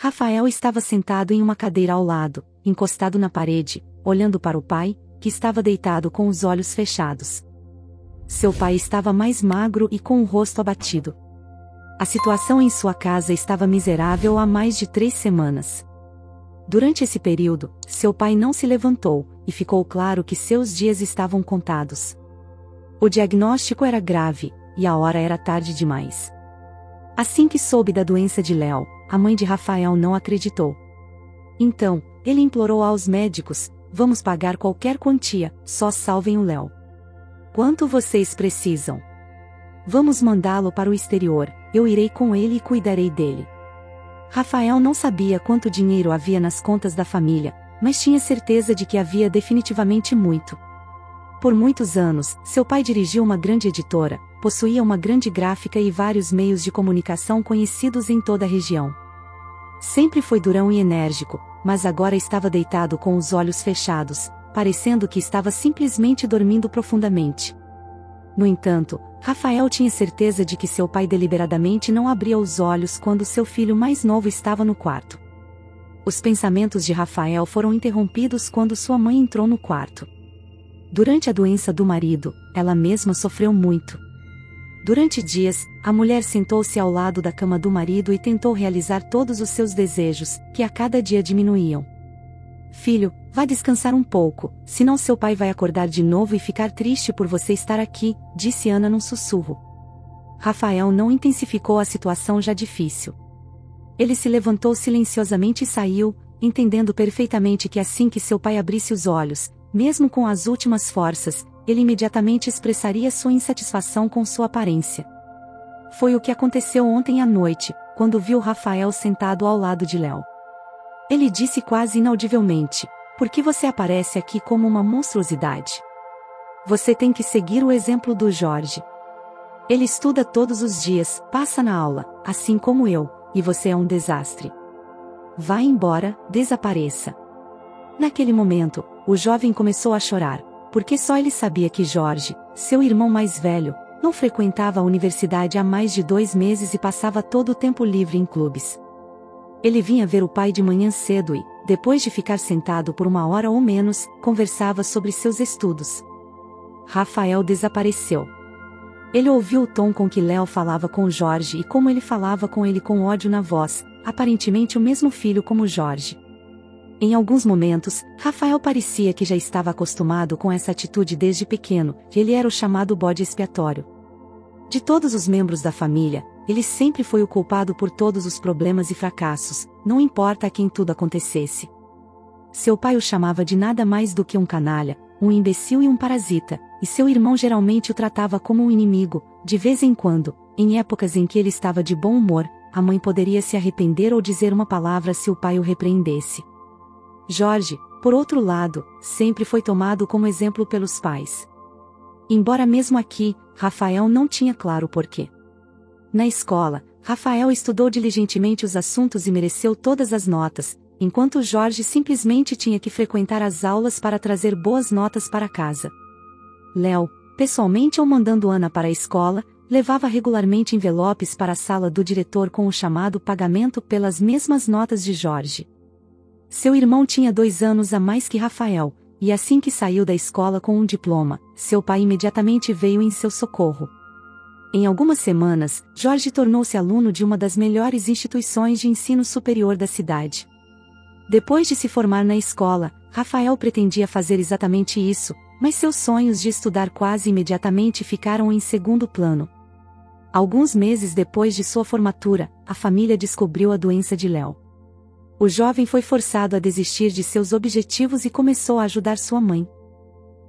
Rafael estava sentado em uma cadeira ao lado, encostado na parede, olhando para o pai, que estava deitado com os olhos fechados. Seu pai estava mais magro e com o rosto abatido. A situação em sua casa estava miserável há mais de 3 semanas. Durante esse período, seu pai não se levantou, e ficou claro que seus dias estavam contados. O diagnóstico era grave, e a hora era tarde demais. Assim que soube da doença de Léo, a mãe de Rafael não acreditou. Então, ele implorou aos médicos: vamos pagar qualquer quantia, só salvem o Léo. Quanto vocês precisam? Vamos mandá-lo para o exterior, eu irei com ele e cuidarei dele. Rafael não sabia quanto dinheiro havia nas contas da família, mas tinha certeza de que havia definitivamente muito. Por muitos anos, seu pai dirigiu uma grande editora, possuía uma grande gráfica e vários meios de comunicação conhecidos em toda a região. Sempre foi durão e enérgico, mas agora estava deitado com os olhos fechados, parecendo que estava simplesmente dormindo profundamente. No entanto, Rafael tinha certeza de que seu pai deliberadamente não abria os olhos quando seu filho mais novo estava no quarto. Os pensamentos de Rafael foram interrompidos quando sua mãe entrou no quarto. Durante a doença do marido, ela mesma sofreu muito. Durante dias, a mulher sentou-se ao lado da cama do marido e tentou realizar todos os seus desejos, que a cada dia diminuíam. Filho, vá descansar um pouco, senão seu pai vai acordar de novo e ficar triste por você estar aqui, disse Ana num sussurro. Rafael não intensificou a situação já difícil. Ele se levantou silenciosamente e saiu, entendendo perfeitamente que assim que seu pai abrisse os olhos, mesmo com as últimas forças, ele imediatamente expressaria sua insatisfação com sua aparência. Foi o que aconteceu ontem à noite, quando viu Rafael sentado ao lado de Léo. Ele disse quase inaudivelmente: por que você aparece aqui como uma monstruosidade? Você tem que seguir o exemplo do Jorge. Ele estuda todos os dias, passa na aula, assim como eu, e você é um desastre. Vá embora, desapareça. Naquele momento, o jovem começou a chorar, porque só ele sabia que Jorge, seu irmão mais velho, não frequentava a universidade há mais de 2 meses e passava todo o tempo livre em clubes. Ele vinha ver o pai de manhã cedo e, depois de ficar sentado por 1 hora ou menos, conversava sobre seus estudos. Rafael desapareceu. Ele ouviu o tom com que Léo falava com Jorge e como ele falava com ele com ódio na voz, aparentemente o mesmo filho como Jorge. Em alguns momentos, Rafael parecia que já estava acostumado com essa atitude desde pequeno, e ele era o chamado bode expiatório. De todos os membros da família, ele sempre foi o culpado por todos os problemas e fracassos, não importa a quem tudo acontecesse. Seu pai o chamava de nada mais do que um canalha, um imbecil e um parasita, e seu irmão geralmente o tratava como um inimigo. De vez em quando, em épocas em que ele estava de bom humor, a mãe poderia se arrepender ou dizer uma palavra se o pai o repreendesse. Jorge, por outro lado, sempre foi tomado como exemplo pelos pais. Embora mesmo aqui, Rafael não tinha claro o porquê. Na escola, Rafael estudou diligentemente os assuntos e mereceu todas as notas, enquanto Jorge simplesmente tinha que frequentar as aulas para trazer boas notas para casa. Léo, pessoalmente ou mandando Ana para a escola, levava regularmente envelopes para a sala do diretor com o chamado pagamento pelas mesmas notas de Jorge. Seu irmão tinha 2 anos a mais que Rafael, e assim que saiu da escola com um diploma, seu pai imediatamente veio em seu socorro. Em algumas semanas, Jorge tornou-se aluno de uma das melhores instituições de ensino superior da cidade. Depois de se formar na escola, Rafael pretendia fazer exatamente isso, mas seus sonhos de estudar quase imediatamente ficaram em segundo plano. Alguns meses depois de sua formatura, a família descobriu a doença de Léo. O jovem foi forçado a desistir de seus objetivos e começou a ajudar sua mãe.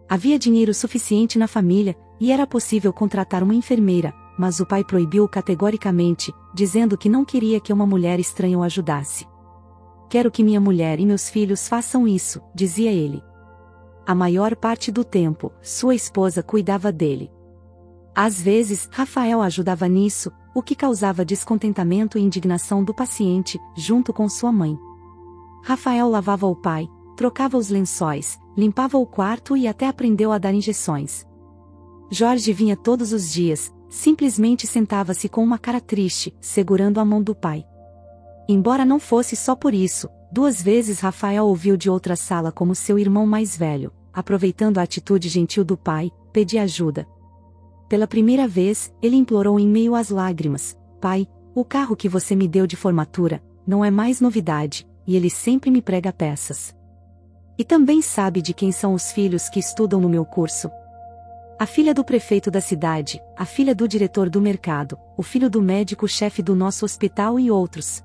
Havia dinheiro suficiente na família, e era possível contratar uma enfermeira, mas o pai proibiu-o categoricamente, dizendo que não queria que uma mulher estranha o ajudasse. Quero que minha mulher e meus filhos façam isso, dizia ele. A maior parte do tempo, sua esposa cuidava dele. Às vezes, Rafael ajudava nisso, o que causava descontentamento e indignação do paciente, junto com sua mãe. Rafael lavava o pai, trocava os lençóis, limpava o quarto e até aprendeu a dar injeções. Jorge vinha todos os dias, simplesmente sentava-se com uma cara triste, segurando a mão do pai. Embora não fosse só por isso, 2 vezes Rafael ouviu de outra sala como seu irmão mais velho, aproveitando a atitude gentil do pai, pedia ajuda. Pela primeira vez, ele implorou em meio às lágrimas: pai, o carro que você me deu de formatura não é mais novidade, e ele sempre me prega peças. E também sabe de quem são os filhos que estudam no meu curso? A filha do prefeito da cidade, a filha do diretor do mercado, o filho do médico-chefe do nosso hospital e outros.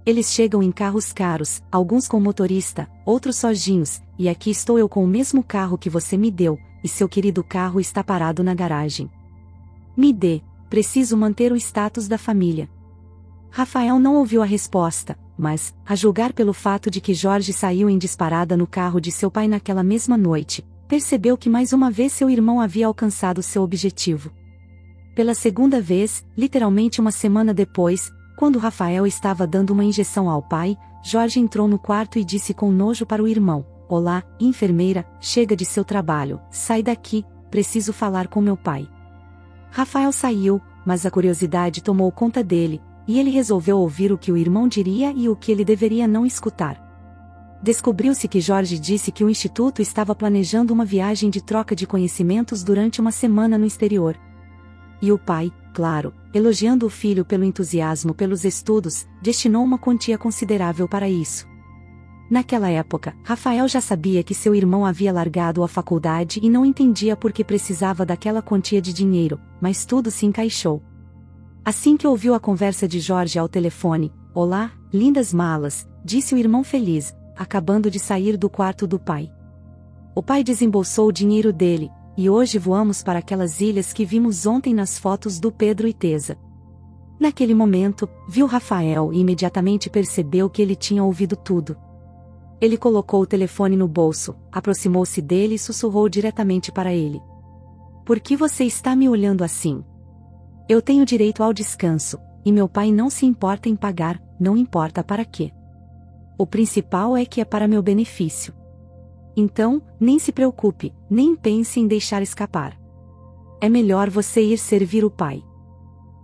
Eles chegam em carros caros, alguns com motorista, outros sozinhos, e aqui estou eu com o mesmo carro que você me deu, e seu querido carro está parado na garagem. Me dê, preciso manter o status da família. Rafael não ouviu a resposta, mas, a julgar pelo fato de que Jorge saiu em disparada no carro de seu pai naquela mesma noite, percebeu que mais uma vez seu irmão havia alcançado seu objetivo. Pela segunda vez, literalmente uma semana depois, quando Rafael estava dando uma injeção ao pai, Jorge entrou no quarto e disse com nojo para o irmão: olá, enfermeira, chega de seu trabalho, sai daqui, preciso falar com meu pai. Rafael saiu, mas a curiosidade tomou conta dele, e ele resolveu ouvir o que o irmão diria e o que ele deveria não escutar. Descobriu-se que Jorge disse que o instituto estava planejando uma viagem de troca de conhecimentos durante uma semana no exterior. E o pai, claro, elogiando o filho pelo entusiasmo pelos estudos, destinou uma quantia considerável para isso. Naquela época, Rafael já sabia que seu irmão havia largado a faculdade e não entendia por que precisava daquela quantia de dinheiro, mas tudo se encaixou. Assim que ouviu a conversa de Jorge ao telefone: olá, lindas malas, disse o irmão feliz, acabando de sair do quarto do pai. O pai desembolsou o dinheiro dele, e hoje voamos para aquelas ilhas que vimos ontem nas fotos do Pedro e Teza. Naquele momento, viu Rafael e imediatamente percebeu que ele tinha ouvido tudo. Ele colocou o telefone no bolso, aproximou-se dele e sussurrou diretamente para ele: por que você está me olhando assim? Eu tenho direito ao descanso, e meu pai não se importa em pagar, não importa para quê. O principal é que é para meu benefício. Então, nem se preocupe, nem pense em deixar escapar. É melhor você ir servir o pai.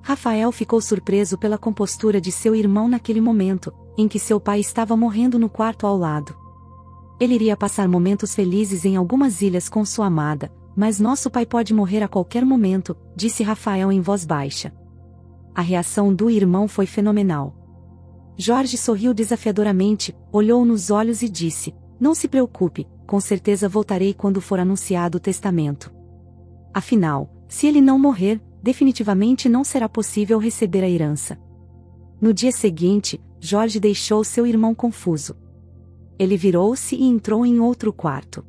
Rafael ficou surpreso pela compostura de seu irmão naquele momento, em que seu pai estava morrendo no quarto ao lado. Ele iria passar momentos felizes em algumas ilhas com sua amada, mas nosso pai pode morrer a qualquer momento, disse Rafael em voz baixa. A reação do irmão foi fenomenal. Jorge sorriu desafiadoramente, olhou nos olhos e disse: não se preocupe, com certeza voltarei quando for anunciado o testamento. Afinal, se ele não morrer, definitivamente não será possível receber a herança. No dia seguinte, Jorge deixou seu irmão confuso. Ele virou-se e entrou em outro quarto.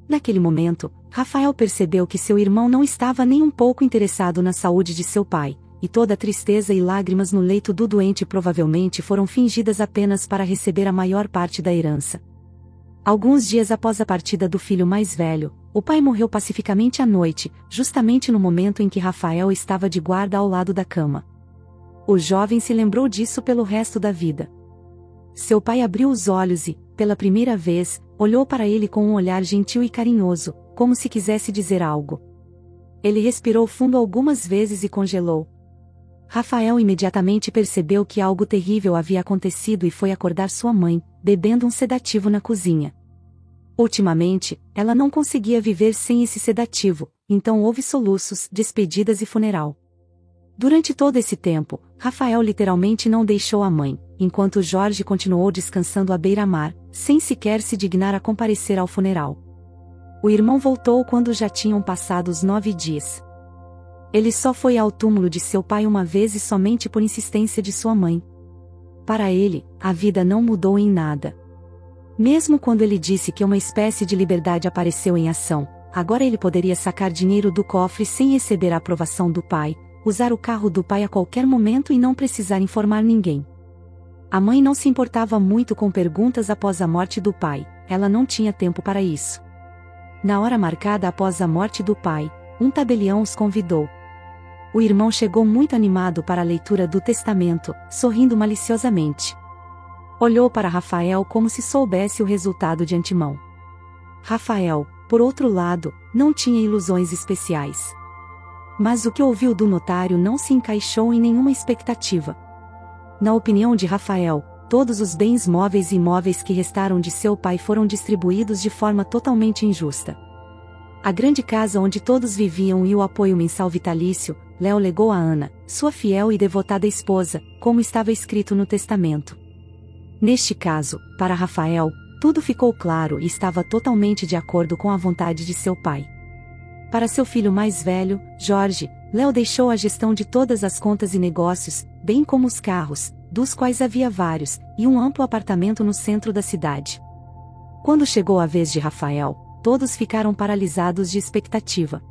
Naquele momento, Rafael percebeu que seu irmão não estava nem um pouco interessado na saúde de seu pai, e toda a tristeza e lágrimas no leito do doente provavelmente foram fingidas apenas para receber a maior parte da herança. Alguns dias após a partida do filho mais velho, o pai morreu pacificamente à noite, justamente no momento em que Rafael estava de guarda ao lado da cama. O jovem se lembrou disso pelo resto da vida. Seu pai abriu os olhos e, pela primeira vez, olhou para ele com um olhar gentil e carinhoso, como se quisesse dizer algo. Ele respirou fundo algumas vezes e congelou. Rafael imediatamente percebeu que algo terrível havia acontecido e foi acordar sua mãe, bebendo um sedativo na cozinha. Ultimamente, ela não conseguia viver sem esse sedativo, então houve soluços, despedidas e funeral. Durante todo esse tempo, Rafael literalmente não deixou a mãe, enquanto Jorge continuou descansando à beira-mar, sem sequer se dignar a comparecer ao funeral. O irmão voltou quando já tinham passado os 9 dias. Ele só foi ao túmulo de seu pai uma vez e somente por insistência de sua mãe. Para ele, a vida não mudou em nada. Mesmo quando ele disse que uma espécie de liberdade apareceu em ação, agora ele poderia sacar dinheiro do cofre sem receber a aprovação do pai, usar o carro do pai a qualquer momento e não precisar informar ninguém. A mãe não se importava muito com perguntas após a morte do pai, ela não tinha tempo para isso. Na hora marcada após a morte do pai, um tabelião os convidou. O irmão chegou muito animado para a leitura do testamento, sorrindo maliciosamente. Olhou para Rafael como se soubesse o resultado de antemão. Rafael, por outro lado, não tinha ilusões especiais. Mas o que ouviu do notário não se encaixou em nenhuma expectativa. Na opinião de Rafael, todos os bens móveis e imóveis que restaram de seu pai foram distribuídos de forma totalmente injusta. A grande casa onde todos viviam e o apoio mensal vitalício, Léo legou a Ana, sua fiel e devotada esposa, como estava escrito no testamento. Neste caso, para Rafael, tudo ficou claro e estava totalmente de acordo com a vontade de seu pai. Para seu filho mais velho, Jorge, Léo deixou a gestão de todas as contas e negócios, bem como os carros, dos quais havia vários, e um amplo apartamento no centro da cidade. Quando chegou a vez de Rafael, todos ficaram paralisados de expectativa.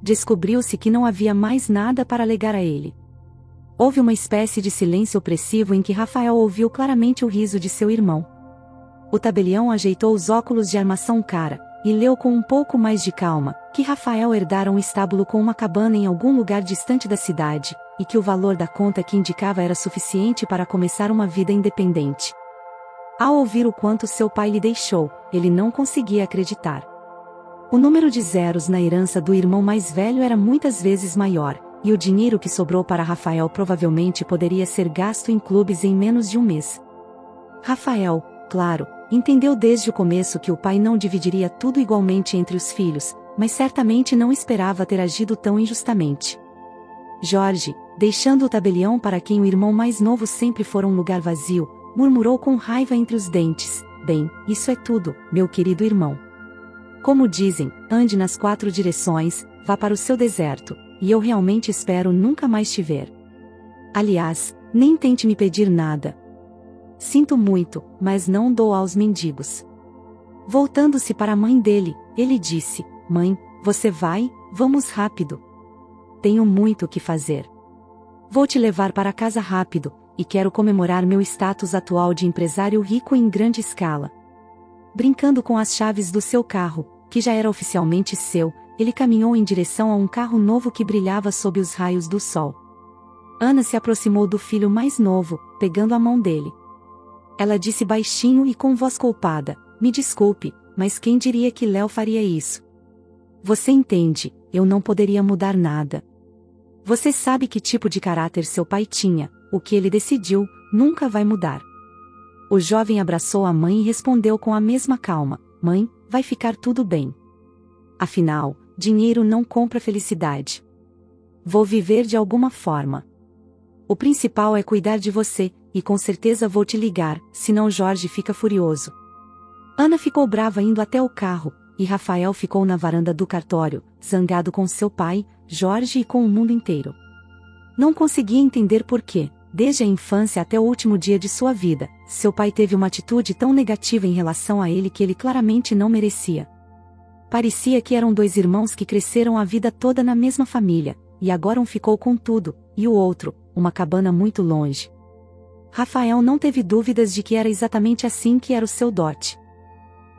Descobriu-se que não havia mais nada para legar a ele. Houve uma espécie de silêncio opressivo em que Rafael ouviu claramente o riso de seu irmão. O tabelião ajeitou os óculos de armação cara, e leu com um pouco mais de calma, que Rafael herdara um estábulo com uma cabana em algum lugar distante da cidade, e que o valor da conta que indicava era suficiente para começar uma vida independente. Ao ouvir o quanto seu pai lhe deixou, ele não conseguia acreditar. O número de zeros na herança do irmão mais velho era muitas vezes maior, e o dinheiro que sobrou para Rafael provavelmente poderia ser gasto em clubes em menos de um mês. Rafael, claro, entendeu desde o começo que o pai não dividiria tudo igualmente entre os filhos, mas certamente não esperava ter agido tão injustamente. Jorge, deixando o tabelião para quem o irmão mais novo sempre fora um lugar vazio, murmurou com raiva entre os dentes: "Bem, isso é tudo, meu querido irmão. Como dizem, ande nas 4 direções, vá para o seu deserto, e eu realmente espero nunca mais te ver. Aliás, nem tente me pedir nada. Sinto muito, mas não dou aos mendigos." Voltando-se para a mãe dele, ele disse: "Mãe, você vai? Vamos rápido. Tenho muito o que fazer. Vou te levar para casa rápido, e quero comemorar meu status atual de empresário rico em grande escala." Brincando com as chaves do seu carro, que já era oficialmente seu, ele caminhou em direção a um carro novo que brilhava sob os raios do sol. Ana se aproximou do filho mais novo, pegando a mão dele. Ela disse baixinho e com voz culpada: "Me desculpe, mas quem diria que Léo faria isso? Você entende, eu não poderia mudar nada. Você sabe que tipo de caráter seu pai tinha, o que ele decidiu, nunca vai mudar." O jovem abraçou a mãe e respondeu com a mesma calma: "Mãe, vai ficar tudo bem. Afinal, dinheiro não compra felicidade. Vou viver de alguma forma. O principal é cuidar de você, e com certeza vou te ligar, senão Jorge fica furioso." Ana ficou brava indo até o carro, e Rafael ficou na varanda do cartório, zangado com seu pai, Jorge e com o mundo inteiro. Não conseguia entender por que, desde a infância até o último dia de sua vida, seu pai teve uma atitude tão negativa em relação a ele que ele claramente não merecia. Parecia que eram 2 irmãos que cresceram a vida toda na mesma família, e agora um ficou com tudo, e o outro, uma cabana muito longe. Rafael não teve dúvidas de que era exatamente assim que era o seu dote.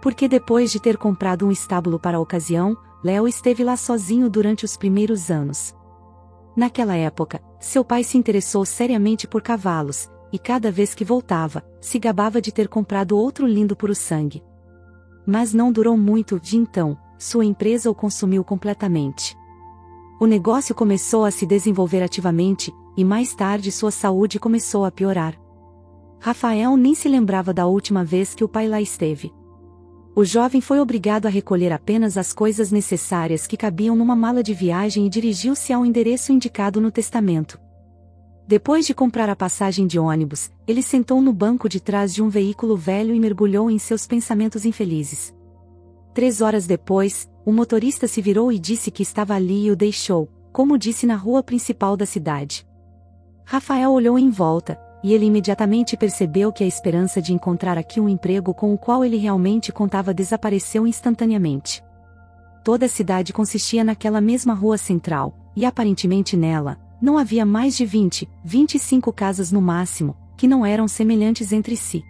Porque depois de ter comprado um estábulo para a ocasião, Léo esteve lá sozinho durante os primeiros anos. Naquela época, seu pai se interessou seriamente por cavalos, e cada vez que voltava, se gabava de ter comprado outro lindo puro-sangue. Mas não durou muito de então, sua empresa o consumiu completamente. O negócio começou a se desenvolver ativamente, e mais tarde sua saúde começou a piorar. Rafael nem se lembrava da última vez que o pai lá esteve. O jovem foi obrigado a recolher apenas as coisas necessárias que cabiam numa mala de viagem e dirigiu-se ao endereço indicado no testamento. Depois de comprar a passagem de ônibus, ele sentou no banco de trás de um veículo velho e mergulhou em seus pensamentos infelizes. 3 horas depois, o motorista se virou e disse que estava ali e o deixou, como disse, na rua principal da cidade. Rafael olhou em volta, e ele imediatamente percebeu que a esperança de encontrar aqui um emprego com o qual ele realmente contava desapareceu instantaneamente. Toda a cidade consistia naquela mesma rua central, e aparentemente nela, não havia mais de 25 casas no máximo, que não eram semelhantes entre si.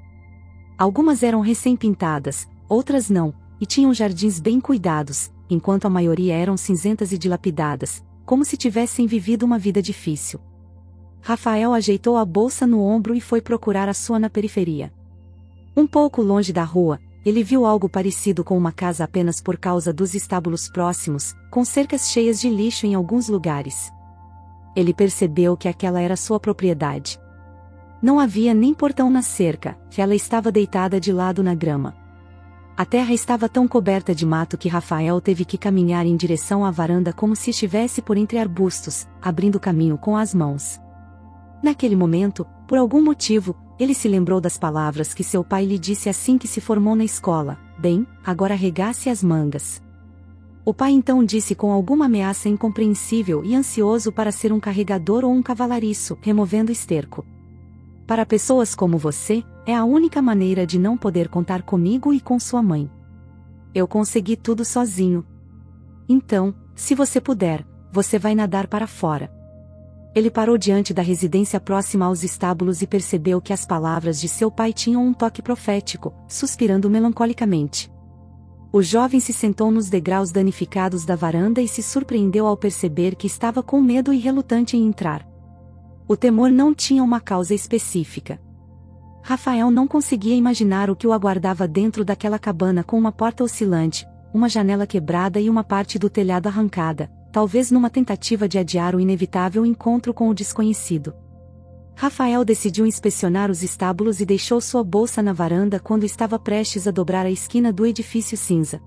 Algumas eram recém-pintadas, outras não, e tinham jardins bem cuidados, enquanto a maioria eram cinzentas e dilapidadas, como se tivessem vivido uma vida difícil. Rafael ajeitou a bolsa no ombro e foi procurar a sua na periferia. Um pouco longe da rua, ele viu algo parecido com uma casa apenas por causa dos estábulos próximos, com cercas cheias de lixo em alguns lugares. Ele percebeu que aquela era sua propriedade. Não havia nem portão na cerca, ela estava deitada de lado na grama. A terra estava tão coberta de mato que Rafael teve que caminhar em direção à varanda como se estivesse por entre arbustos, abrindo caminho com as mãos. Naquele momento, por algum motivo, ele se lembrou das palavras que seu pai lhe disse assim que se formou na escola: "Bem, agora arregace as mangas." O pai então disse com alguma ameaça incompreensível e ansioso para ser um carregador ou um cavalariço, removendo esterco. "Para pessoas como você, é a única maneira de não poder contar comigo e com sua mãe. Eu consegui tudo sozinho. Então, se você puder, você vai nadar para fora." Ele parou diante da residência próxima aos estábulos e percebeu que as palavras de seu pai tinham um toque profético, suspirando melancolicamente. O jovem se sentou nos degraus danificados da varanda e se surpreendeu ao perceber que estava com medo e relutante em entrar. O temor não tinha uma causa específica. Rafael não conseguia imaginar o que o aguardava dentro daquela cabana com uma porta oscilante, uma janela quebrada e uma parte do telhado arrancada, talvez numa tentativa de adiar o inevitável encontro com o desconhecido. Rafael decidiu inspecionar os estábulos e deixou sua bolsa na varanda quando estava prestes a dobrar a esquina do edifício cinza.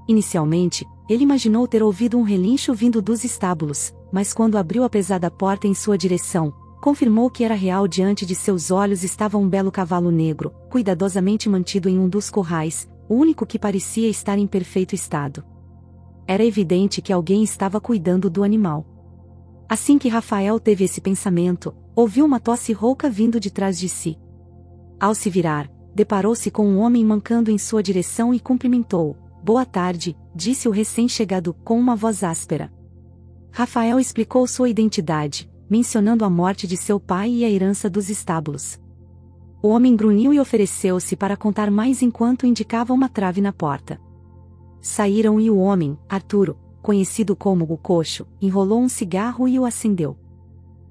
Inicialmente, ele imaginou ter ouvido um relincho vindo dos estábulos, mas quando abriu a pesada porta em sua direção, confirmou que era real. Diante de seus olhos estava um belo cavalo negro, cuidadosamente mantido em um dos corrais, o único que parecia estar em perfeito estado. Era evidente que alguém estava cuidando do animal. Assim que Rafael teve esse pensamento, ouviu uma tosse rouca vindo de trás de si. Ao se virar, deparou-se com um homem mancando em sua direção e cumprimentou-o. "Boa tarde", disse o recém-chegado, com uma voz áspera. Rafael explicou sua identidade, mencionando a morte de seu pai e a herança dos estábulos. O homem grunhiu e ofereceu-se para contar mais enquanto indicava uma trave na porta. Saíram e o homem, Arturo, conhecido como o Coxo, enrolou um cigarro e o acendeu.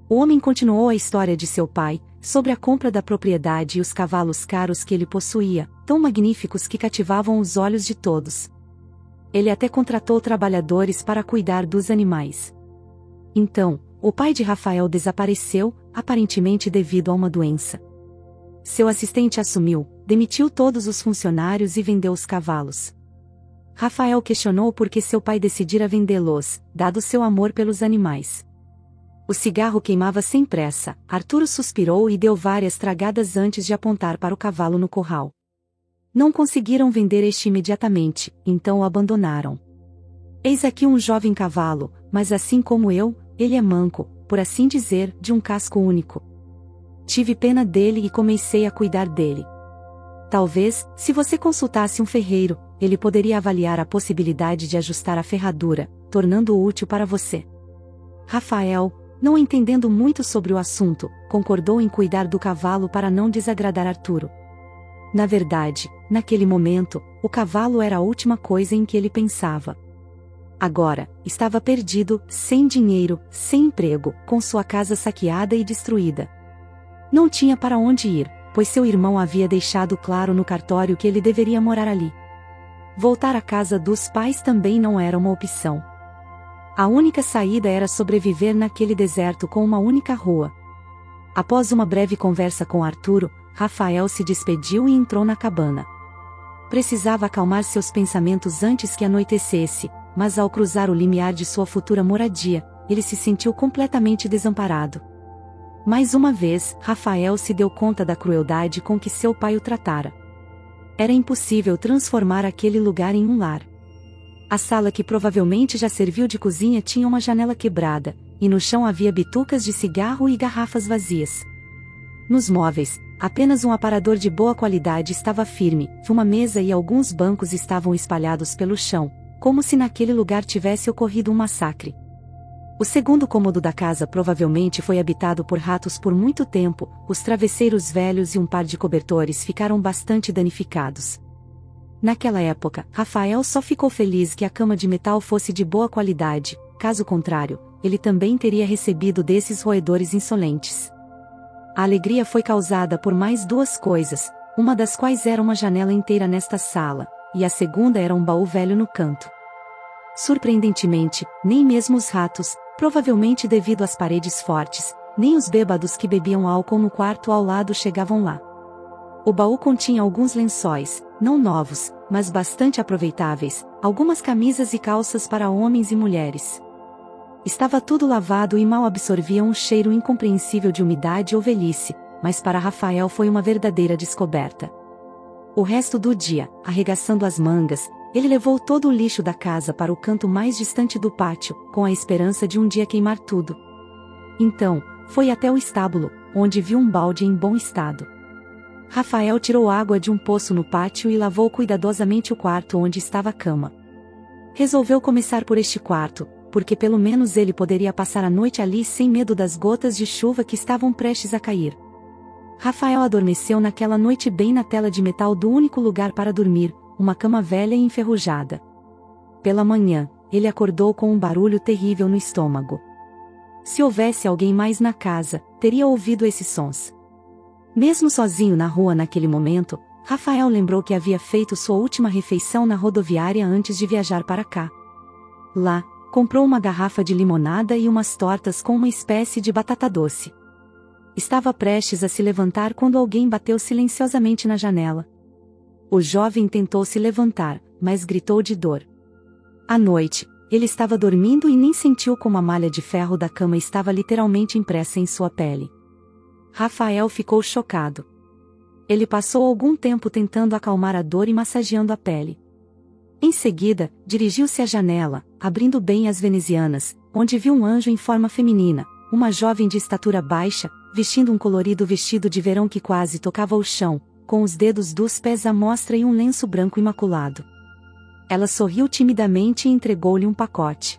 O homem continuou a história de seu pai, sobre a compra da propriedade e os cavalos caros que ele possuía, tão magníficos que cativavam os olhos de todos. Ele até contratou trabalhadores para cuidar dos animais. Então, o pai de Rafael desapareceu, aparentemente devido a uma doença. Seu assistente assumiu, demitiu todos os funcionários e vendeu os cavalos. Rafael questionou por que seu pai decidira vendê-los, dado seu amor pelos animais. O cigarro queimava sem pressa. Arturo suspirou e deu várias tragadas antes de apontar para o cavalo no curral. Não conseguiram vender este imediatamente, então o abandonaram. "Eis aqui um jovem cavalo, mas assim como eu, ele é manco, por assim dizer, de um casco único. Tive pena dele e comecei a cuidar dele. Talvez, se você consultasse um ferreiro, ele poderia avaliar a possibilidade de ajustar a ferradura, tornando-o útil para você." Rafael, não entendendo muito sobre o assunto, concordou em cuidar do cavalo para não desagradar Arturo. Na verdade, naquele momento, o cavalo era a última coisa em que ele pensava. Agora, estava perdido, sem dinheiro, sem emprego, com sua casa saqueada e destruída. Não tinha para onde ir, pois seu irmão havia deixado claro no cartório que ele deveria morar ali. Voltar à casa dos pais também não era uma opção. A única saída era sobreviver naquele deserto com uma única rua. Após uma breve conversa com Arturo, Rafael se despediu e entrou na cabana. Precisava acalmar seus pensamentos antes que anoitecesse, mas ao cruzar o limiar de sua futura moradia, ele se sentiu completamente desamparado. Mais uma vez, Rafael se deu conta da crueldade com que seu pai o tratara. Era impossível transformar aquele lugar em um lar. A sala que provavelmente já serviu de cozinha tinha uma janela quebrada, e no chão havia bitucas de cigarro e garrafas vazias. Nos móveis, apenas um aparador de boa qualidade estava firme, uma mesa e alguns bancos estavam espalhados pelo chão, como se naquele lugar tivesse ocorrido um massacre. O segundo cômodo da casa provavelmente foi habitado por ratos por muito tempo, os travesseiros velhos e um par de cobertores ficaram bastante danificados. Naquela época, Rafael só ficou feliz que a cama de metal fosse de boa qualidade, caso contrário, ele também teria recebido desses roedores insolentes. A alegria foi causada por mais duas coisas, uma das quais era uma janela inteira nesta sala, e a segunda era um baú velho no canto. Surpreendentemente, nem mesmo os ratos, provavelmente devido às paredes fortes, nem os bêbados que bebiam álcool no quarto ao lado chegavam lá. O baú continha alguns lençóis, não novos, mas bastante aproveitáveis, algumas camisas e calças para homens e mulheres. Estava tudo lavado e mal absorvia um cheiro incompreensível de umidade ou velhice, mas para Rafael foi uma verdadeira descoberta. O resto do dia, arregaçando as mangas, ele levou todo o lixo da casa para o canto mais distante do pátio, com a esperança de um dia queimar tudo. Então, foi até o estábulo, onde viu um balde em bom estado. Rafael tirou água de um poço no pátio e lavou cuidadosamente o quarto onde estava a cama. Resolveu começar por este quarto, porque pelo menos ele poderia passar a noite ali sem medo das gotas de chuva que estavam prestes a cair. Rafael adormeceu naquela noite bem na tela de metal do único lugar para dormir, uma cama velha e enferrujada. Pela manhã, ele acordou com um barulho terrível no estômago. Se houvesse alguém mais na casa, teria ouvido esses sons. Mesmo sozinho na rua naquele momento, Rafael lembrou que havia feito sua última refeição na rodoviária antes de viajar para cá. Lá, comprou uma garrafa de limonada e umas tortas com uma espécie de batata doce. Estava prestes a se levantar quando alguém bateu silenciosamente na janela. O jovem tentou se levantar, mas gritou de dor. À noite, ele estava dormindo e nem sentiu como a malha de ferro da cama estava literalmente impressa em sua pele. Rafael ficou chocado. Ele passou algum tempo tentando acalmar a dor e massageando a pele. Em seguida, dirigiu-se à janela, abrindo bem as venezianas, onde viu um anjo em forma feminina, uma jovem de estatura baixa, vestindo um colorido vestido de verão que quase tocava o chão, com os dedos dos pés à mostra e um lenço branco imaculado. Ela sorriu timidamente e entregou-lhe um pacote.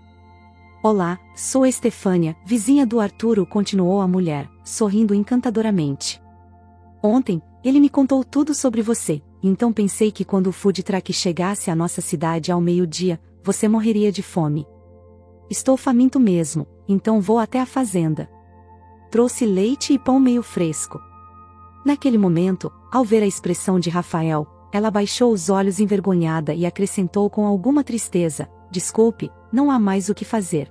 Olá, sou Estefânia, vizinha do Arturo, continuou a mulher, sorrindo encantadoramente. Ontem, ele me contou tudo sobre você, então pensei que quando o food truck chegasse à nossa cidade ao meio-dia, você morreria de fome. Estou faminto mesmo, então vou até a fazenda. Trouxe leite e pão meio fresco. Naquele momento, ao ver a expressão de Rafael, ela baixou os olhos envergonhada e acrescentou com alguma tristeza: desculpe, não há mais o que fazer.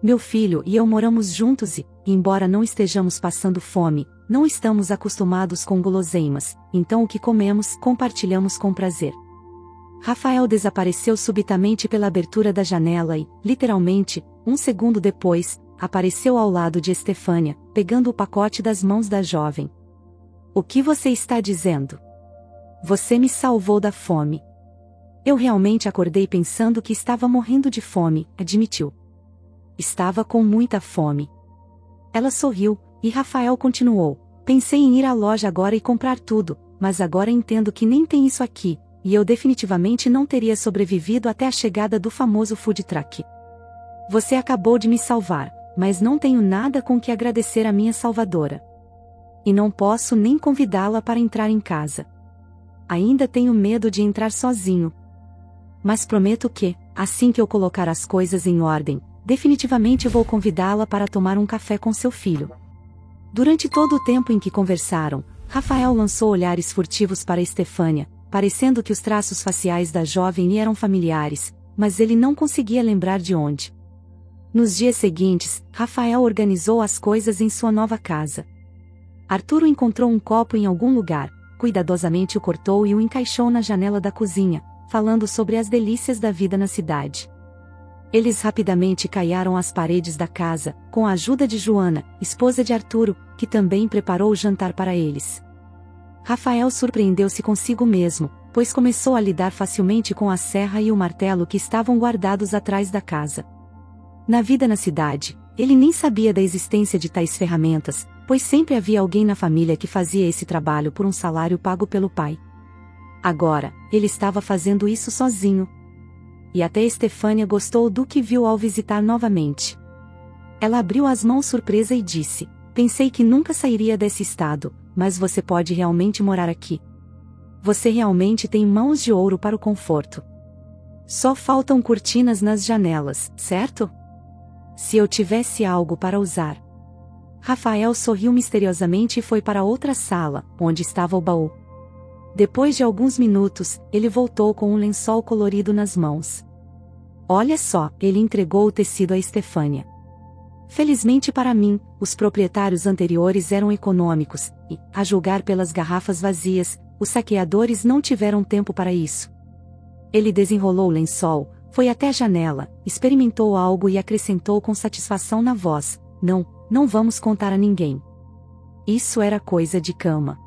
Meu filho e eu moramos juntos e, embora não estejamos passando fome, não estamos acostumados com guloseimas, então o que comemos compartilhamos com prazer. Rafael desapareceu subitamente pela abertura da janela e, literalmente, um segundo depois, apareceu ao lado de Estefânia, pegando o pacote das mãos da jovem. O que você está dizendo? Você me salvou da fome. Eu realmente acordei pensando que estava morrendo de fome, admitiu. Estava com muita fome. Ela sorriu, e Rafael continuou: pensei em ir à loja agora e comprar tudo, mas agora entendo que nem tem isso aqui, e eu definitivamente não teria sobrevivido até a chegada do famoso food truck. Você acabou de me salvar, mas não tenho nada com que agradecer à minha salvadora. E não posso nem convidá-la para entrar em casa. Ainda tenho medo de entrar sozinho. Mas prometo que, assim que eu colocar as coisas em ordem, definitivamente vou convidá-la para tomar um café com seu filho. Durante todo o tempo em que conversaram, Rafael lançou olhares furtivos para Estefânia, parecendo que os traços faciais da jovem lhe eram familiares, mas ele não conseguia lembrar de onde. Nos dias seguintes, Rafael organizou as coisas em sua nova casa. Arturo encontrou um copo em algum lugar, cuidadosamente o cortou e o encaixou na janela da cozinha, falando sobre as delícias da vida na cidade. Eles rapidamente caiaram as paredes da casa, com a ajuda de Joana, esposa de Arturo, que também preparou o jantar para eles. Rafael surpreendeu-se consigo mesmo, pois começou a lidar facilmente com a serra e o martelo que estavam guardados atrás da casa. Na vida na cidade, ele nem sabia da existência de tais ferramentas, pois sempre havia alguém na família que fazia esse trabalho por um salário pago pelo pai. Agora, ele estava fazendo isso sozinho. E até Estefânia gostou do que viu ao visitar novamente. Ela abriu as mãos surpresa e disse: pensei que nunca sairia desse estado, mas você pode realmente morar aqui. Você realmente tem mãos de ouro para o conforto. Só faltam cortinas nas janelas, certo? Se eu tivesse algo para usar. Rafael sorriu misteriosamente e foi para outra sala, onde estava o baú. Depois de alguns minutos, ele voltou com um lençol colorido nas mãos. Olha só, ele entregou o tecido a Estefânia. Felizmente para mim, os proprietários anteriores eram econômicos, e, a julgar pelas garrafas vazias, os saqueadores não tiveram tempo para isso. Ele desenrolou o lençol, foi até a janela, experimentou algo e acrescentou com satisfação na voz: não vamos contar a ninguém. Isso era coisa de cama.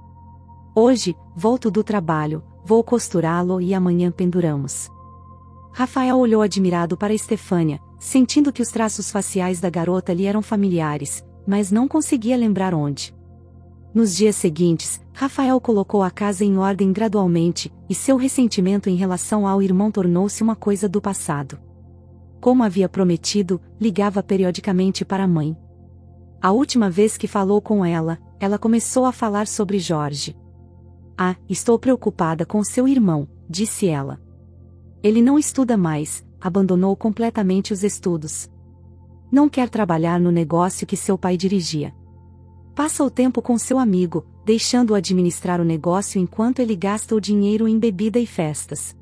Hoje, volto do trabalho, vou costurá-lo e amanhã penduramos. Rafael olhou admirado para Estefânia, sentindo que os traços faciais da garota lhe eram familiares, mas não conseguia lembrar onde. Nos dias seguintes, Rafael colocou a casa em ordem gradualmente, e seu ressentimento em relação ao irmão tornou-se uma coisa do passado. Como havia prometido, ligava periodicamente para a mãe. A última vez que falou com ela, ela começou a falar sobre Jorge. "Ah, estou preocupada com seu irmão", disse ela. "Ele não estuda mais, abandonou completamente os estudos. Não quer trabalhar no negócio que seu pai dirigia. Passa o tempo com seu amigo, deixando-o administrar o negócio enquanto ele gasta o dinheiro em bebida e festas.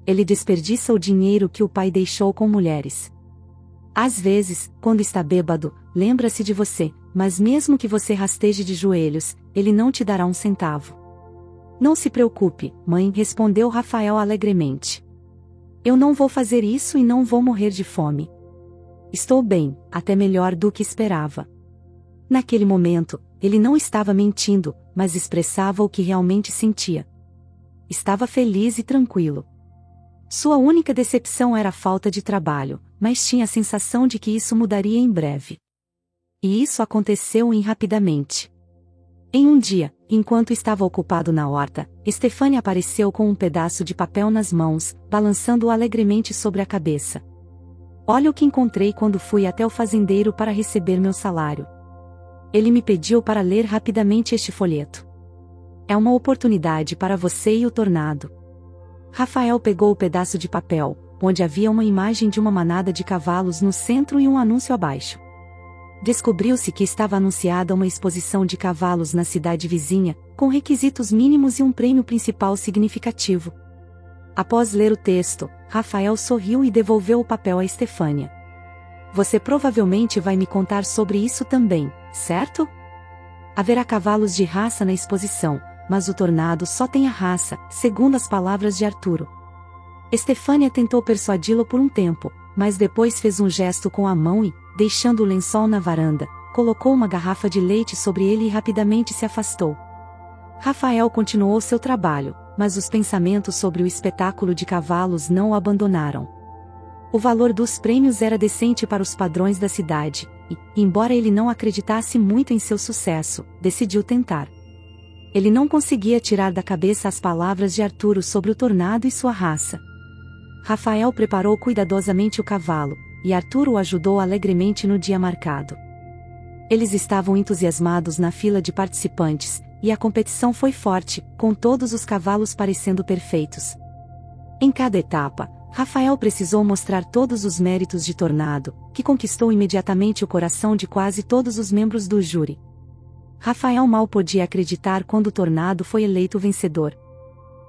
Ele desperdiça o dinheiro que o pai deixou com mulheres. Às vezes, quando está bêbado, lembra-se de você, mas mesmo que você rasteje de joelhos, ele não te dará um centavo." "Não se preocupe, mãe", respondeu Rafael alegremente. "Eu não vou fazer isso e não vou morrer de fome. Estou bem, até melhor do que esperava." Naquele momento, ele não estava mentindo, mas expressava o que realmente sentia. Estava feliz e tranquilo. Sua única decepção era a falta de trabalho, mas tinha a sensação de que isso mudaria em breve. E isso aconteceu rapidamente. Em um dia, enquanto estava ocupado na horta, Estefânia apareceu com um pedaço de papel nas mãos, balançando-o alegremente sobre a cabeça. "Olha o que encontrei quando fui até o fazendeiro para receber meu salário. Ele me pediu para ler rapidamente este folheto. É uma oportunidade para você e o tornado." Rafael pegou o pedaço de papel, onde havia uma imagem de uma manada de cavalos no centro e um anúncio abaixo. Descobriu-se que estava anunciada uma exposição de cavalos na cidade vizinha, com requisitos mínimos e um prêmio principal significativo. Após ler o texto, Rafael sorriu e devolveu o papel a Estefânia. "Você provavelmente vai me contar sobre isso também, certo? Haverá cavalos de raça na exposição, mas o tornado só tem a raça, segundo as palavras de Arturo." Estefânia tentou persuadi-lo por um tempo, mas depois fez um gesto com a mão e, deixando o lençol na varanda, colocou uma garrafa de leite sobre ele e rapidamente se afastou. Rafael continuou seu trabalho, mas os pensamentos sobre o espetáculo de cavalos não o abandonaram. O valor dos prêmios era decente para os padrões da cidade, e, embora ele não acreditasse muito em seu sucesso, decidiu tentar. Ele não conseguia tirar da cabeça as palavras de Arturo sobre o tornado e sua raça. Rafael preparou cuidadosamente o cavalo, e Arturo o ajudou alegremente no dia marcado. Eles estavam entusiasmados na fila de participantes, e a competição foi forte, com todos os cavalos parecendo perfeitos. Em cada etapa, Rafael precisou mostrar todos os méritos de Tornado, que conquistou imediatamente o coração de quase todos os membros do júri. Rafael mal podia acreditar quando Tornado foi eleito vencedor.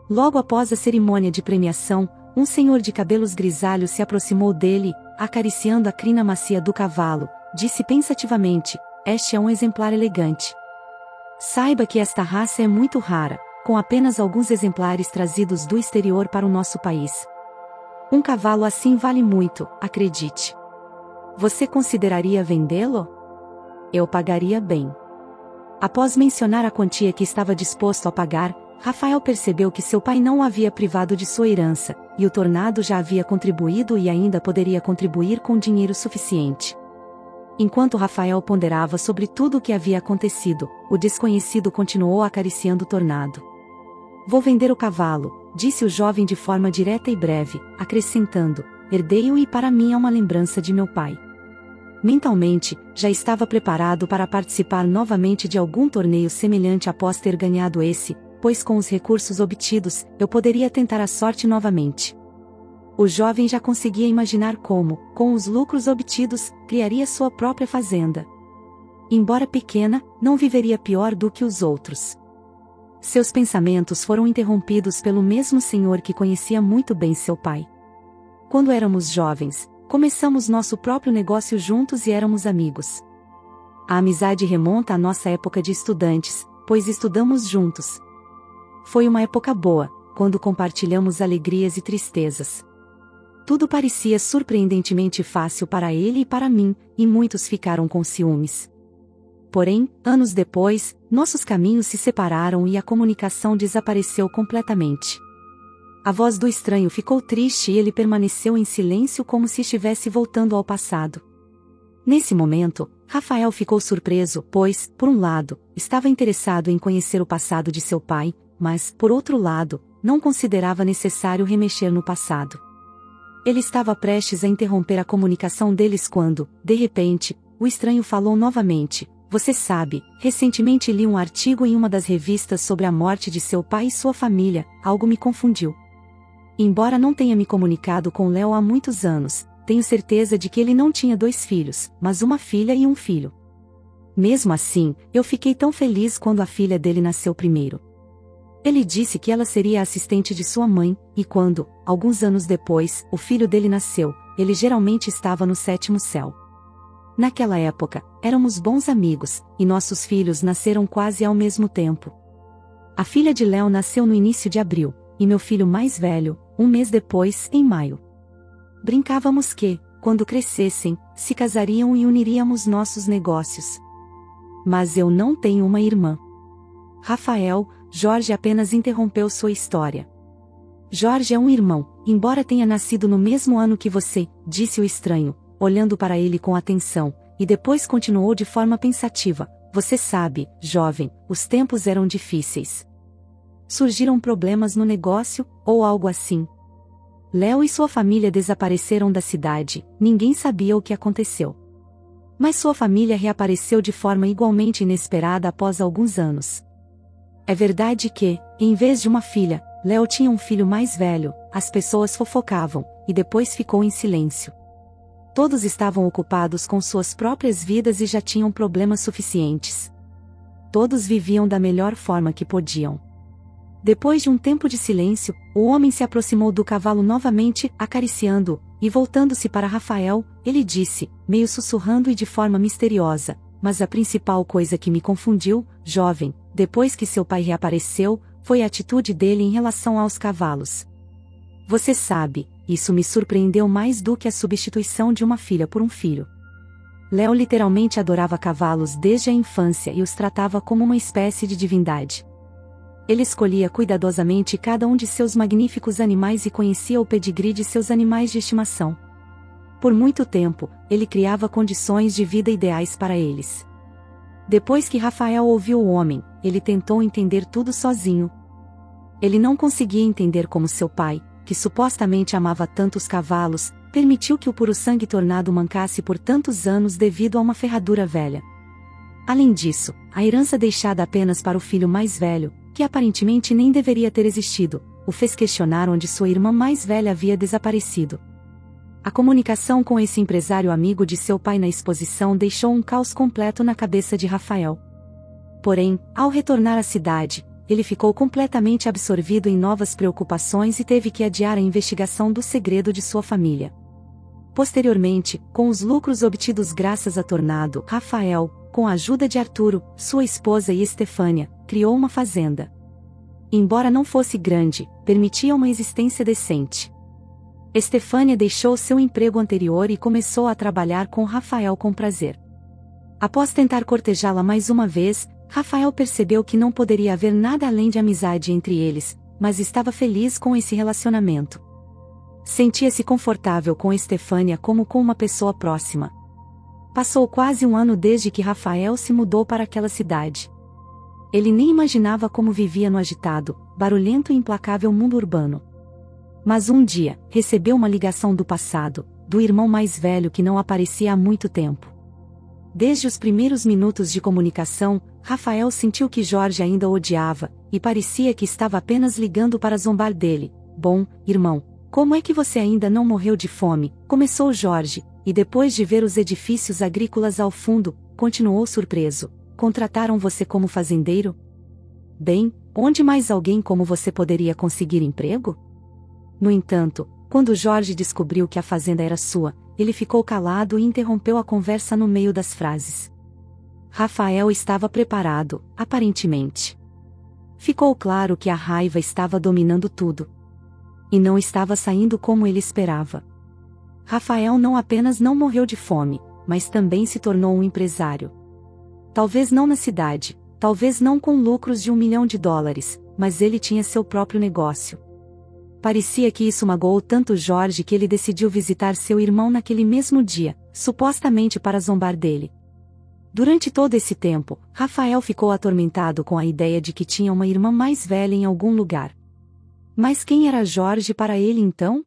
Logo após a cerimônia de premiação, um senhor de cabelos grisalhos se aproximou dele, acariciando a crina macia do cavalo, disse pensativamente: "Este é um exemplar elegante. Saiba que esta raça é muito rara, com apenas alguns exemplares trazidos do exterior para o nosso país. Um cavalo assim vale muito, acredite. Você consideraria vendê-lo?" "Eu pagaria bem." Após mencionar a quantia que estava disposto a pagar, Rafael percebeu que seu pai não o havia privado de sua herança, e o tornado já havia contribuído e ainda poderia contribuir com dinheiro suficiente. Enquanto Rafael ponderava sobre tudo o que havia acontecido, o desconhecido continuou acariciando o tornado. "Vou vender o cavalo", disse o jovem de forma direta e breve, acrescentando: "Herdei-o e para mim é uma lembrança de meu pai." Mentalmente, já estava preparado para participar novamente de algum torneio semelhante após ter ganhado esse, pois com os recursos obtidos, eu poderia tentar a sorte novamente. O jovem já conseguia imaginar como, com os lucros obtidos, criaria sua própria fazenda. Embora pequena, não viveria pior do que os outros. Seus pensamentos foram interrompidos pelo mesmo senhor que conhecia muito bem seu pai. "Quando éramos jovens, Começamos nosso próprio negócio juntos e éramos amigos. A amizade remonta à nossa época de estudantes, pois estudamos juntos. Foi uma época boa, quando compartilhamos alegrias e tristezas. Tudo parecia surpreendentemente fácil para ele e para mim, e muitos ficaram com ciúmes. Porém, anos depois, nossos caminhos se separaram e a comunicação desapareceu completamente. A voz do estranho ficou triste e ele permaneceu em silêncio como se estivesse voltando ao passado. Nesse momento, Rafael ficou surpreso, pois, por um lado, estava interessado em conhecer o passado de seu pai, mas, por outro lado, não considerava necessário remexer no passado. Ele estava prestes a interromper a comunicação deles quando, de repente, o estranho falou novamente: "Você sabe, recentemente li um artigo em uma das revistas sobre a morte de seu pai e sua família, algo me confundiu. Embora não tenha me comunicado com Léo há muitos anos, tenho certeza de que ele não tinha 2 filhos, mas uma filha e um filho. Mesmo assim, eu fiquei tão feliz quando a filha dele nasceu primeiro. Ele disse que ela seria a assistente de sua mãe, e quando, alguns anos depois, o filho dele nasceu, ele geralmente estava no 7º céu. Naquela época, éramos bons amigos, e nossos filhos nasceram quase ao mesmo tempo. A filha de Léo nasceu no início de abril, e meu filho mais velho, um mês depois, em maio. Brincávamos que, quando crescessem, se casariam e uniríamos nossos negócios. Mas eu não tenho uma irmã." Rafael, Jorge apenas interrompeu sua história. "Jorge é um irmão, embora tenha nascido no mesmo ano que você", disse o estranho, olhando para ele com atenção, e depois continuou de forma pensativa: "Você sabe, jovem, os tempos eram difíceis. Surgiram problemas no negócio, ou algo assim. Léo e sua família desapareceram da cidade, ninguém sabia o que aconteceu. Mas sua família reapareceu de forma igualmente inesperada após alguns anos. É verdade que, em vez de uma filha, Léo tinha um filho mais velho." As pessoas fofocavam, e depois ficou em silêncio. Todos estavam ocupados com suas próprias vidas e já tinham problemas suficientes. Todos viviam da melhor forma que podiam. Depois de um tempo de silêncio, o homem se aproximou do cavalo novamente, acariciando-o, e voltando-se para Rafael, ele disse, meio sussurrando e de forma misteriosa: "Mas a principal coisa que me confundiu, jovem, depois que seu pai reapareceu, foi a atitude dele em relação aos cavalos. Você sabe, isso me surpreendeu mais do que a substituição de uma filha por um filho. Léo literalmente adorava cavalos desde a infância e os tratava como uma espécie de divindade. Ele escolhia cuidadosamente cada um de seus magníficos animais e conhecia o pedigree de seus animais de estimação. Por muito tempo, ele criava condições de vida ideais para eles. Depois que Rafael ouviu o homem, ele tentou entender tudo sozinho. Ele não conseguia entender como seu pai, que supostamente amava tanto os cavalos, permitiu que o puro-sangue tornado mancasse por tantos anos devido a uma ferradura velha. Além disso, a herança deixada apenas para o filho mais velho, que aparentemente nem deveria ter existido, o fez questionar onde sua irmã mais velha havia desaparecido. A comunicação com esse empresário amigo de seu pai na exposição deixou um caos completo na cabeça de Rafael. Porém, ao retornar à cidade, ele ficou completamente absorvido em novas preocupações e teve que adiar a investigação do segredo de sua família. Posteriormente, com os lucros obtidos graças a Tornado, Rafael, com a ajuda de Arturo, sua esposa e Estefânia, criou uma fazenda. Embora não fosse grande, permitia uma existência decente. Estefânia deixou seu emprego anterior e começou a trabalhar com Rafael com prazer. Após tentar cortejá-la mais uma vez, Rafael percebeu que não poderia haver nada além de amizade entre eles, mas estava feliz com esse relacionamento. Sentia-se confortável com Estefânia como com uma pessoa próxima. Passou quase um ano desde que Rafael se mudou para aquela cidade. Ele nem imaginava como vivia no agitado, barulhento e implacável mundo urbano. Mas um dia, recebeu uma ligação do passado, do irmão mais velho que não aparecia há muito tempo. Desde os primeiros minutos de comunicação, Rafael sentiu que Jorge ainda o odiava, e parecia que estava apenas ligando para zombar dele. "Bom, irmão, como é que você ainda não morreu de fome?" começou Jorge, e depois de ver os edifícios agrícolas ao fundo, continuou surpreso. "Contrataram você como fazendeiro? Bem, onde mais alguém como você poderia conseguir emprego?" No entanto, quando Jorge descobriu que a fazenda era sua, ele ficou calado e interrompeu a conversa no meio das frases. Rafael estava preparado, aparentemente. Ficou claro que a raiva estava dominando tudo. E não estava saindo como ele esperava. Rafael não apenas não morreu de fome, mas também se tornou um empresário. Talvez não na cidade, talvez não com lucros de $1 milhão, mas ele tinha seu próprio negócio. Parecia que isso magoou tanto Jorge que ele decidiu visitar seu irmão naquele mesmo dia, supostamente para zombar dele. Durante todo esse tempo, Rafael ficou atormentado com a ideia de que tinha uma irmã mais velha em algum lugar. Mas quem era Jorge para ele então?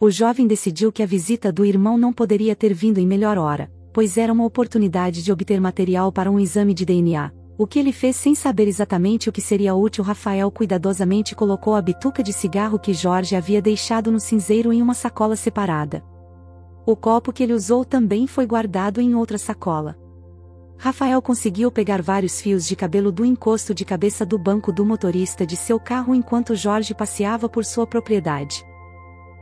O jovem decidiu que a visita do irmão não poderia ter vindo em melhor hora, pois era uma oportunidade de obter material para um exame de DNA. O que ele fez sem saber exatamente o que seria útil. Rafael cuidadosamente colocou a bituca de cigarro que Jorge havia deixado no cinzeiro em uma sacola separada. O copo que ele usou também foi guardado em outra sacola. Rafael conseguiu pegar vários fios de cabelo do encosto de cabeça do banco do motorista de seu carro enquanto Jorge passeava por sua propriedade.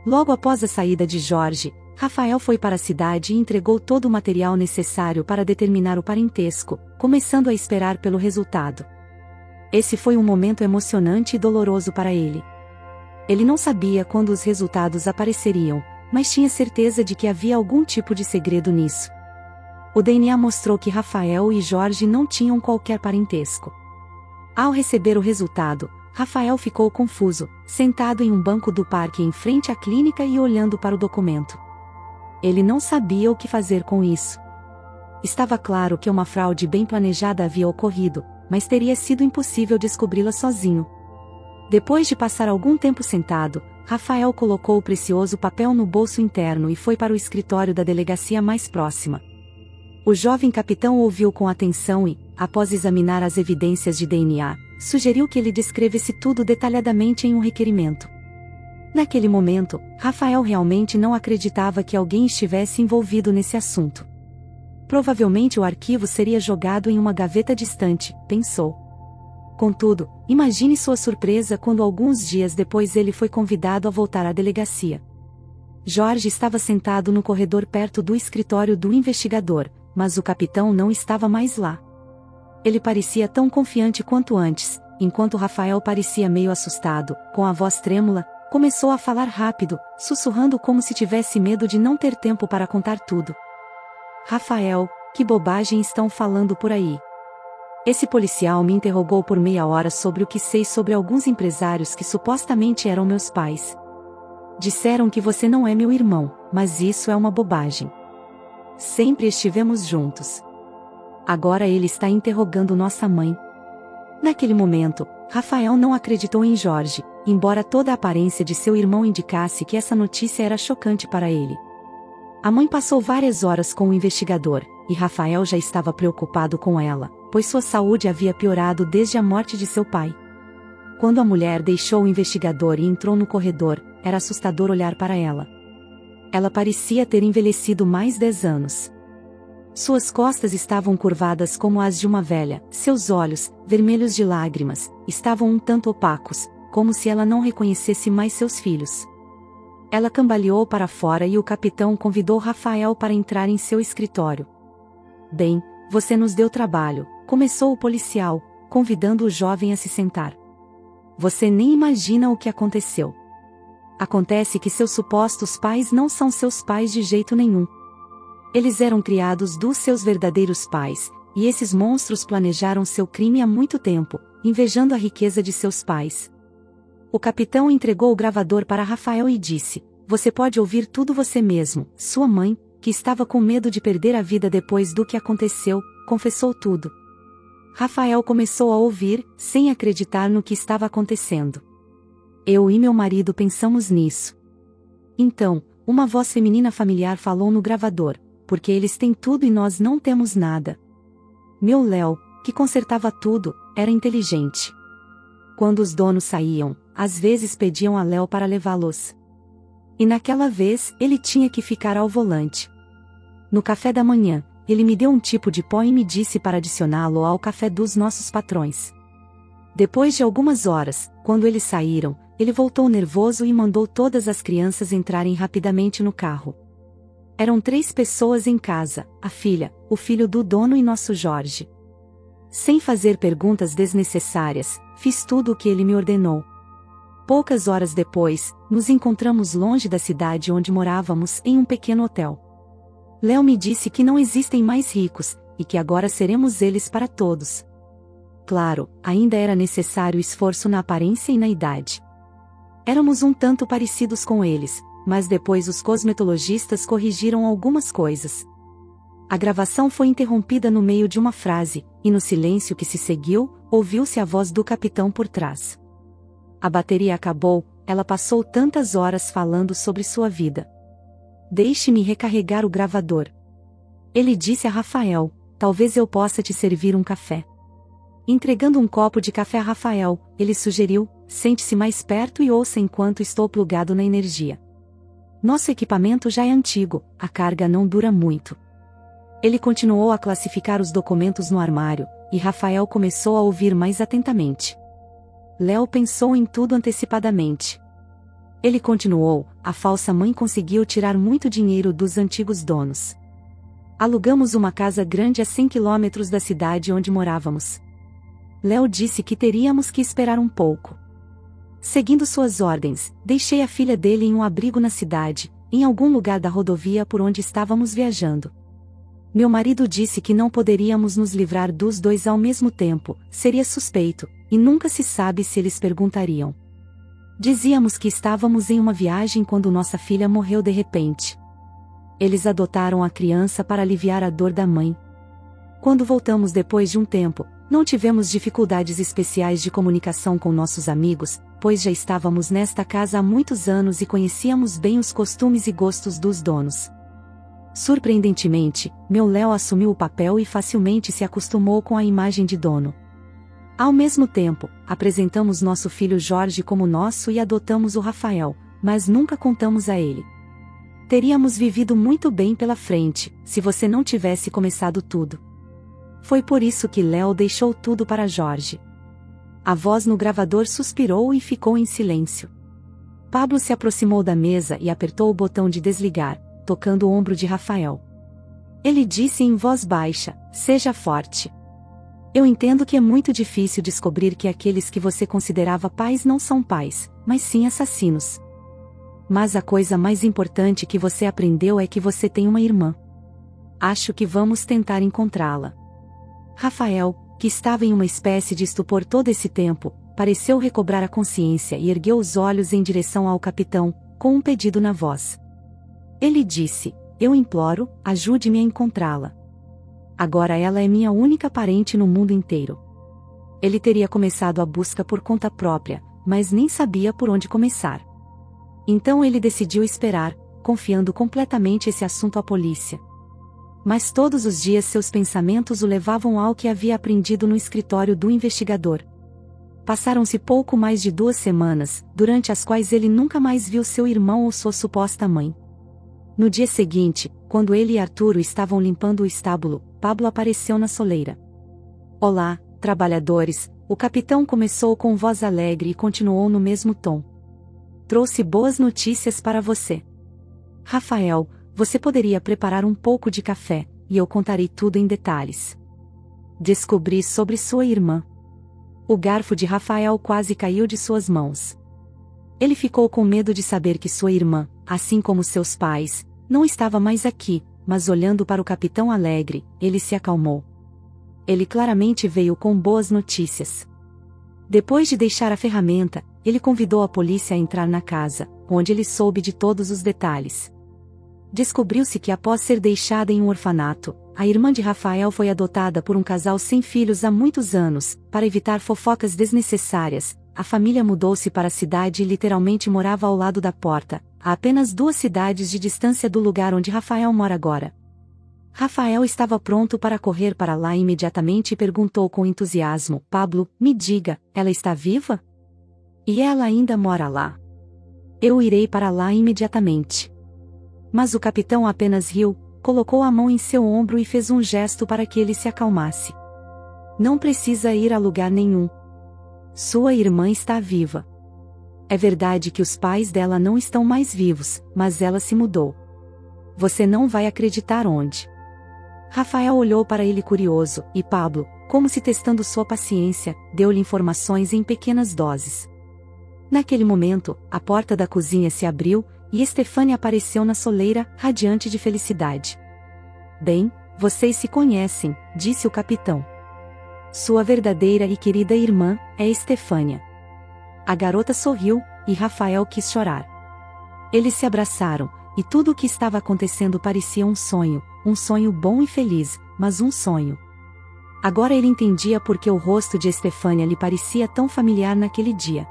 Logo após a saída de Jorge, Rafael foi para a cidade e entregou todo o material necessário para determinar o parentesco, começando a esperar pelo resultado. Esse foi um momento emocionante e doloroso para ele. Ele não sabia quando os resultados apareceriam, mas tinha certeza de que havia algum tipo de segredo nisso. O DNA mostrou que Rafael e Jorge não tinham qualquer parentesco. Ao receber o resultado, Rafael ficou confuso, sentado em um banco do parque em frente à clínica e olhando para o documento. Ele não sabia o que fazer com isso. Estava claro que uma fraude bem planejada havia ocorrido, mas teria sido impossível descobri-la sozinho. Depois de passar algum tempo sentado, Rafael colocou o precioso papel no bolso interno e foi para o escritório da delegacia mais próxima. O jovem capitão ouviu com atenção e, após examinar as evidências de DNA, sugeriu que ele descrevesse tudo detalhadamente em um requerimento. Naquele momento, Rafael realmente não acreditava que alguém estivesse envolvido nesse assunto. Provavelmente o arquivo seria jogado em uma gaveta distante, pensou. Contudo, imagine sua surpresa quando alguns dias depois ele foi convidado a voltar à delegacia. Jorge estava sentado no corredor perto do escritório do investigador, mas o capitão não estava mais lá. Ele parecia tão confiante quanto antes, enquanto Rafael parecia meio assustado, com a voz trêmula, começou a falar rápido, sussurrando como se tivesse medo de não ter tempo para contar tudo. Rafael, que bobagem estão falando por aí? Esse policial me interrogou por meia hora sobre o que sei sobre alguns empresários que supostamente eram meus pais. Disseram que você não é meu irmão, mas isso é uma bobagem. Sempre estivemos juntos. Agora ele está interrogando nossa mãe. Naquele momento, Rafael não acreditou em Jorge, embora toda a aparência de seu irmão indicasse que essa notícia era chocante para ele. A mãe passou várias horas com o investigador, e Rafael já estava preocupado com ela, pois sua saúde havia piorado desde a morte de seu pai. Quando a mulher deixou o investigador e entrou no corredor, era assustador olhar para ela. Ela parecia ter envelhecido mais 10 anos. Suas costas estavam curvadas como as de uma velha, seus olhos, vermelhos de lágrimas, estavam um tanto opacos, como se ela não reconhecesse mais seus filhos. Ela cambaleou para fora e o capitão convidou Rafael para entrar em seu escritório. Bem, você nos deu trabalho, começou o policial, convidando o jovem a se sentar. Você nem imagina o que aconteceu. Acontece que seus supostos pais não são seus pais de jeito nenhum. Eles eram criados dos seus verdadeiros pais, e esses monstros planejaram seu crime há muito tempo, invejando a riqueza de seus pais. O capitão entregou o gravador para Rafael e disse: você pode ouvir tudo você mesmo. Sua mãe, que estava com medo de perder a vida depois do que aconteceu, confessou tudo. Rafael começou a ouvir, sem acreditar no que estava acontecendo. Eu e meu marido pensamos nisso. Então, uma voz feminina familiar falou no gravador: porque eles têm tudo e nós não temos nada. Meu Léo, que consertava tudo, era inteligente. Quando os donos saíam, às vezes pediam a Léo para levá-los. E naquela vez, ele tinha que ficar ao volante. No café da manhã, ele me deu um tipo de pó e me disse para adicioná-lo ao café dos nossos patrões. Depois de algumas horas, quando eles saíram, ele voltou nervoso e mandou todas as crianças entrarem rapidamente no carro. Eram 3 pessoas em casa, a filha, o filho do dono e nosso Jorge. Sem fazer perguntas desnecessárias, fiz tudo o que ele me ordenou. Poucas horas depois, nos encontramos longe da cidade onde morávamos, em um pequeno hotel. Léo me disse que não existem mais ricos, e que agora seremos eles para todos. Claro, ainda era necessário esforço na aparência e na idade. Éramos um tanto parecidos com eles, mas depois os cosmetologistas corrigiram algumas coisas. A gravação foi interrompida no meio de uma frase, e no silêncio que se seguiu, ouviu-se a voz do capitão por trás. A bateria acabou, ela passou tantas horas falando sobre sua vida. Deixe-me recarregar o gravador. Ele disse a Rafael, talvez eu possa te servir um café. Entregando um copo de café a Rafael, ele sugeriu, sente-se mais perto e ouça enquanto estou plugado na energia. Nosso equipamento já é antigo, a carga não dura muito. Ele continuou a classificar os documentos no armário, e Rafael começou a ouvir mais atentamente. Léo pensou em tudo antecipadamente. Ele continuou, a falsa mãe conseguiu tirar muito dinheiro dos antigos donos. Alugamos uma casa grande a 100 quilômetros da cidade onde morávamos. Léo disse que teríamos que esperar um pouco. Seguindo suas ordens, deixei a filha dele em um abrigo na cidade, em algum lugar da rodovia por onde estávamos viajando. Meu marido disse que não poderíamos nos livrar dos 2 ao mesmo tempo, seria suspeito, e nunca se sabe se eles perguntariam. Dizíamos que estávamos em uma viagem quando nossa filha morreu de repente. Eles adotaram a criança para aliviar a dor da mãe. Quando voltamos depois de um tempo, não tivemos dificuldades especiais de comunicação com nossos amigos, pois já estávamos nesta casa há muitos anos e conhecíamos bem os costumes e gostos dos donos. Surpreendentemente, meu Léo assumiu o papel e facilmente se acostumou com a imagem de dono. Ao mesmo tempo, apresentamos nosso filho Jorge como nosso e adotamos o Rafael, mas nunca contamos a ele. Teríamos vivido muito bem pela frente, se você não tivesse começado tudo. Foi por isso que Léo deixou tudo para Jorge. A voz no gravador suspirou e ficou em silêncio. Pablo se aproximou da mesa e apertou o botão de desligar, tocando o ombro de Rafael. Ele disse em voz baixa, seja forte. Eu entendo que é muito difícil descobrir que aqueles que você considerava pais não são pais, mas sim assassinos. Mas a coisa mais importante que você aprendeu é que você tem uma irmã. Acho que vamos tentar encontrá-la. Rafael, que estava em uma espécie de estupor todo esse tempo, pareceu recobrar a consciência e ergueu os olhos em direção ao capitão, com um pedido na voz. Ele disse, eu imploro, ajude-me a encontrá-la. Agora ela é minha única parente no mundo inteiro. Ele teria começado a busca por conta própria, mas nem sabia por onde começar. Então ele decidiu esperar, confiando completamente esse assunto à polícia. Mas todos os dias seus pensamentos o levavam ao que havia aprendido no escritório do investigador. Passaram-se pouco mais de 2 semanas, durante as quais ele nunca mais viu seu irmão ou sua suposta mãe. No dia seguinte, quando ele e Arturo estavam limpando o estábulo, Pablo apareceu na soleira. Olá, trabalhadores, o capitão começou com voz alegre e continuou no mesmo tom. Trouxe boas notícias para você. Rafael, você poderia preparar um pouco de café, e eu contarei tudo em detalhes. Descobri sobre sua irmã. O garfo de Rafael quase caiu de suas mãos. Ele ficou com medo de saber que sua irmã, assim como seus pais, não estava mais aqui, mas olhando para o capitão alegre, ele se acalmou. Ele claramente veio com boas notícias. Depois de deixar a ferramenta, ele convidou a polícia a entrar na casa, onde ele soube de todos os detalhes. Descobriu-se que após ser deixada em um orfanato, a irmã de Rafael foi adotada por um casal sem filhos há muitos anos. Para evitar fofocas desnecessárias, a família mudou-se para a cidade e literalmente morava ao lado da porta, a apenas 2 cidades de distância do lugar onde Rafael mora agora. Rafael estava pronto para correr para lá imediatamente e perguntou com entusiasmo, Pablo, me diga, ela está viva? E ela ainda mora lá. Eu irei para lá imediatamente. Mas o capitão apenas riu, colocou a mão em seu ombro e fez um gesto para que ele se acalmasse. Não precisa ir a lugar nenhum. Sua irmã está viva. É verdade que os pais dela não estão mais vivos, mas ela se mudou. Você não vai acreditar onde. Rafael olhou para ele curioso, e Pablo, como se testando sua paciência, deu-lhe informações em pequenas doses. Naquele momento, a porta da cozinha se abriu, e Estefânia apareceu na soleira, radiante de felicidade. Bem, vocês se conhecem, disse o capitão. Sua verdadeira e querida irmã é Estefânia. A garota sorriu, e Rafael quis chorar. Eles se abraçaram, e tudo o que estava acontecendo parecia um sonho bom e feliz, mas um sonho. Agora ele entendia por que o rosto de Estefânia lhe parecia tão familiar naquele dia.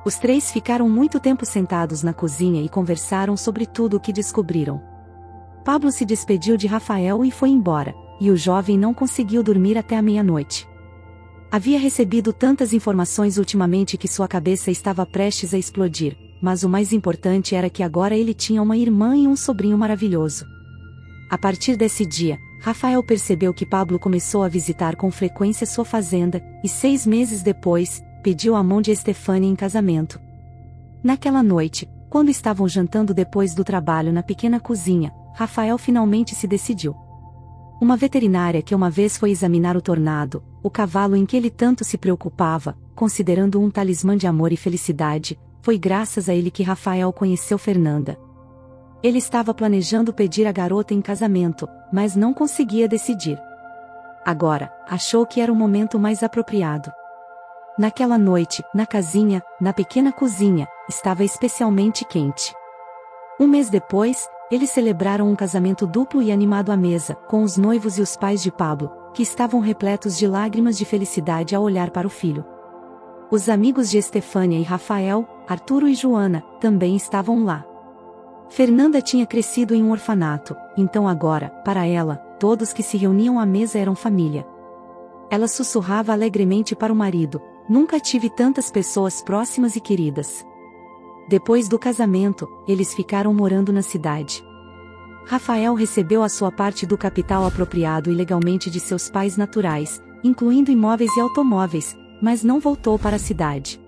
Os três ficaram muito tempo sentados na cozinha e conversaram sobre tudo o que descobriram. Pablo se despediu de Rafael e foi embora, e o jovem não conseguiu dormir até a meia-noite. Havia recebido tantas informações ultimamente que sua cabeça estava prestes a explodir, mas o mais importante era que agora ele tinha uma irmã e um sobrinho maravilhoso. A partir desse dia, Rafael percebeu que Pablo começou a visitar com frequência sua fazenda, e 6 meses depois, pediu a mão de Estefânia em casamento. Naquela noite, quando estavam jantando depois do trabalho na pequena cozinha, Rafael finalmente se decidiu. Uma veterinária que uma vez foi examinar o Tornado, o cavalo em que ele tanto se preocupava, considerando um talismã de amor e felicidade, foi graças a ele que Rafael conheceu Fernanda. Ele estava planejando pedir a garota em casamento, mas não conseguia decidir. Agora, achou que era o momento mais apropriado. Naquela noite, na casinha, na pequena cozinha, estava especialmente quente. Um mês depois, eles celebraram um casamento duplo e animado à mesa, com os noivos e os pais de Pablo, que estavam repletos de lágrimas de felicidade ao olhar para o filho. Os amigos de Estefânia e Rafael, Arturo e Joana, também estavam lá. Fernanda tinha crescido em um orfanato, então agora, para ela, todos que se reuniam à mesa eram família. Ela sussurrava alegremente para o marido: "Nunca tive tantas pessoas próximas e queridas." Depois do casamento, eles ficaram morando na cidade. Rafael recebeu a sua parte do capital apropriado ilegalmente de seus pais naturais, incluindo imóveis e automóveis, mas não voltou para a cidade.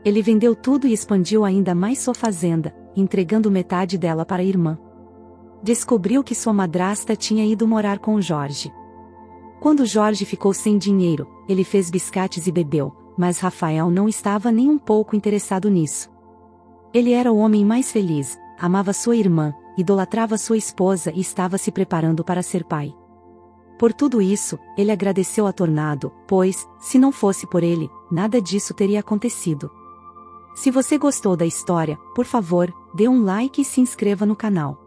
Ele vendeu tudo e expandiu ainda mais sua fazenda, entregando metade dela para a irmã. Descobriu que sua madrasta tinha ido morar com o Jorge. Quando Jorge ficou sem dinheiro, ele fez biscates e bebeu, mas Rafael não estava nem um pouco interessado nisso. Ele era o homem mais feliz, amava sua irmã, idolatrava sua esposa e estava se preparando para ser pai. Por tudo isso, ele agradeceu a Tornado, pois, se não fosse por ele, nada disso teria acontecido. Se você gostou da história, por favor, dê um like e se inscreva no canal.